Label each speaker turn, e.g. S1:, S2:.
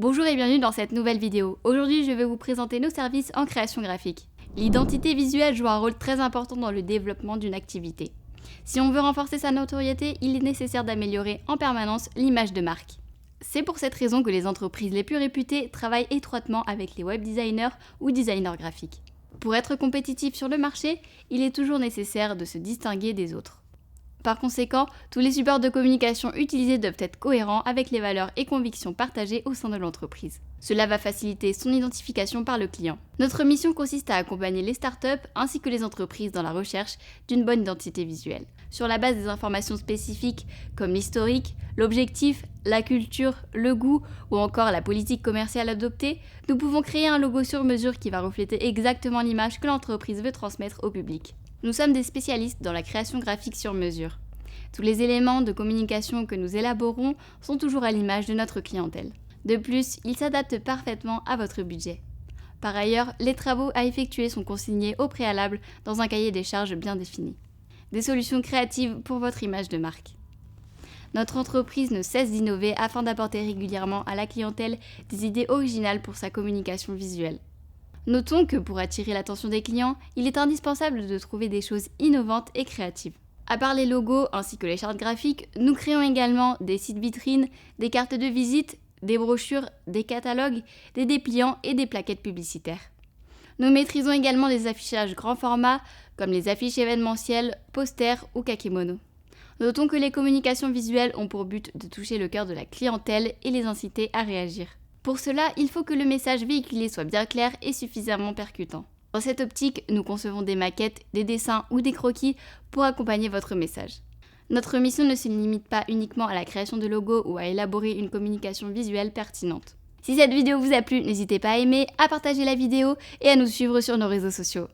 S1: Bonjour et bienvenue dans cette nouvelle vidéo. Aujourd'hui, je vais vous présenter nos services en création graphique. L'identité visuelle joue un rôle très important dans le développement d'une activité. Si on veut renforcer sa notoriété, il est nécessaire d'améliorer en permanence l'image de marque. C'est pour cette raison que les entreprises les plus réputées travaillent étroitement avec les web designers ou designers graphiques. Pour être compétitif sur le marché, il est toujours nécessaire de se distinguer des autres. Par conséquent, tous les supports de communication utilisés doivent être cohérents avec les valeurs et convictions partagées au sein de l'entreprise. Cela va faciliter son identification par le client. Notre mission consiste à accompagner les startups ainsi que les entreprises dans la recherche d'une bonne identité visuelle. Sur la base des informations spécifiques comme l'historique, l'objectif, la culture, le goût ou encore la politique commerciale adoptée, nous pouvons créer un logo sur mesure qui va refléter exactement l'image que l'entreprise veut transmettre au public. Nous sommes des spécialistes dans la création graphique sur mesure. Tous les éléments de communication que nous élaborons sont toujours à l'image de notre clientèle. De plus, ils s'adaptent parfaitement à votre budget. Par ailleurs, les travaux à effectuer sont consignés au préalable dans un cahier des charges bien défini. Des solutions créatives pour votre image de marque. Notre entreprise ne cesse d'innover afin d'apporter régulièrement à la clientèle des idées originales pour sa communication visuelle. Notons que pour attirer l'attention des clients, il est indispensable de trouver des choses innovantes et créatives. À part les logos ainsi que les chartes graphiques, nous créons également des sites vitrines, des cartes de visite, des brochures, des catalogues, des dépliants et des plaquettes publicitaires. Nous maîtrisons également des affichages grand format comme les affiches événementielles, posters ou kakémonos. Notons que les communications visuelles ont pour but de toucher le cœur de la clientèle et les inciter à réagir. Pour cela, il faut que le message véhiculé soit bien clair et suffisamment percutant. Dans cette optique, nous concevons des maquettes, des dessins ou des croquis pour accompagner votre message. Notre mission ne se limite pas uniquement à la création de logos ou à élaborer une communication visuelle pertinente. Si cette vidéo vous a plu, n'hésitez pas à aimer, à partager la vidéo et à nous suivre sur nos réseaux sociaux.